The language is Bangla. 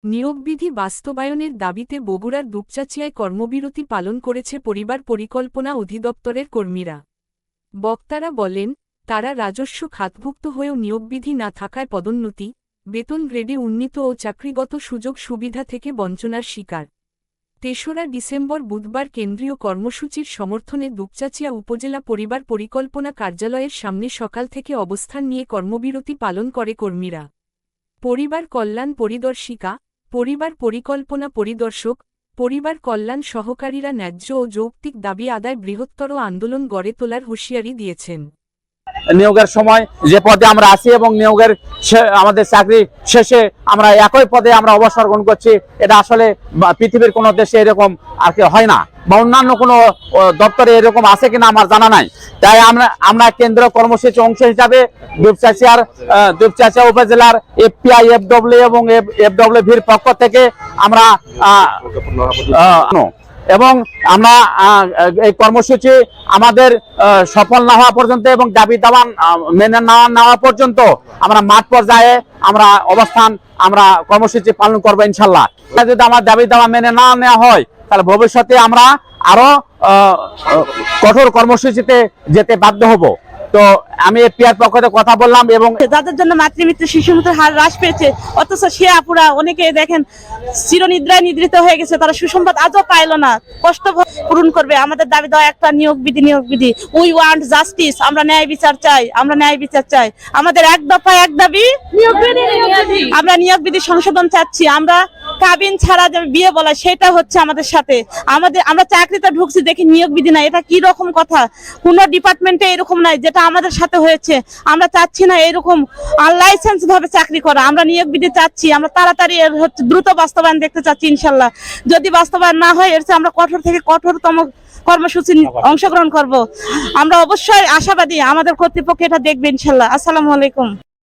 নিয়োগবিধি বাস্তবায়নের দাবিতে বগুড়ার দুপচাচিয়ায় কর্মবিরতি পালন করেছে পরিবার পরিকল্পনা অধিদপ্তরের কর্মীরা। বক্তারা বলেন, তারা রাজস্ব খাতভুক্ত হয়েও নিয়োগবিধি না থাকায় পদোন্নতি, বেতন গ্রেডে উন্নীত ও চাকরিগত সুযোগ সুবিধা থেকে বঞ্চনার শিকার। ৩রা ডিসেম্বর বুধবার কেন্দ্রীয় কর্মসূচির সমর্থনে দুপচাচিয়া উপজেলা পরিবার পরিকল্পনা কার্যালয়ের সামনে সকাল থেকে অবস্থান নিয়ে কর্মবিরতি পালন করে কর্মীরা। পরিবার কল্যাণ পরিদর্শিকা, পরিবার পরিকল্পনা পরিদর্শক, পরিবার কল্যাণ সহকারীরা ন্যায্য ও যৌক্তিক দাবি আদায় বৃহত্তর আন্দোলন গড়ে তোলার হুঁশিয়ারি দিয়েছেন। নিয়োগের সময় যে পদে আমরা আছি এবং নিয়োগের আমাদের চাকরি শেষে আমরা একই পদে আমরা অবসর গ্রহণ করছি, এটা আসলে পৃথিবীর কোনো দেশে এরকম আর কি হয় না, বা অন্যান্য কোনো দপ্তরে এরকম আছে কিনা আমার জানা নাই। তাই আমরা কেন্দ্রীয় কর্মসূচির অংশ হিসাবে দুপচাচিয়া উপজেলার এফপিআই, এফডব্লিউ এবং এফডব্লিউভির পক্ষ থেকে আমরা এবং আমরা এই কর্মসূচি আমাদের সফল না হওয়া পর্যন্ত এবং দাবি দাওয়া মেনে না নেওয়া পর্যন্ত আমরা মাঠ পর্যায়ে আমরা অবস্থান আমরা কর্মসূচি পালন করবো ইনশাল্লাহ। যদি আমার দাবি দাওয়া মেনে না নেওয়া হয় তাহলে ভবিষ্যতে আমরা আরো কঠোর কর্মসূচিতে যেতে বাধ্য হব। তো আমি এফপিআর পক্ষ থেকে কথা বললাম এবং যাদের জন্য মাতৃমৃত্যু শিশু মৃত্যুর হার হ্রাস পেয়েছে, অথচ সে আপুরা অনেকে দেখেন চিরনিদ্রায় নিদ্রিত হয়ে গেছে, তারা সুসংবাদ আজও পাইল না। কষ্ট পূরণ করবে আমাদের দাবি দেওয়া একটা নিয়োগ বিধি। উই ওয়ান্ট জাস্টিস, আমরা ন্যায় বিচার চাই, আমাদের এক দফা এক দাবি আমরা নিয়োগ বিধি সংশোধন চাচ্ছি। আমরা কাবিন ছাড়া যে বিয়ে বলা সেটা হচ্ছে আমাদের সাথে আমরা চাকরিতে ঢুকছি দেখি নিয়োগ বিধি না, এটা কি রকম কথা? কোন ডিপার্টমেন্টে এরকম নাই যেটা আমাদের সাথে হয়েছে। আমরা চাচ্ছি না এরকম আনলাইসেন্স ভাবে চাকরি করা, আমরা নিয়োগ বিধি চাচ্ছি, আমরা তাড়াতাড়ি দ্রুত বাস্তবায়ন দেখতে চাচ্ছি ইনশাল্লাহ। যদি বাস্তবায়ন না হয় এর চেয়ে আমরা কঠোর থেকে কঠোরতম কর্মসূচি অংশগ্রহণ করব। আমরা অবশ্যই আশাবাদী আমাদের কর্তৃপক্ষ এটা দেখবে ইনশাল্লাহ। আসসালামু আলাইকুম।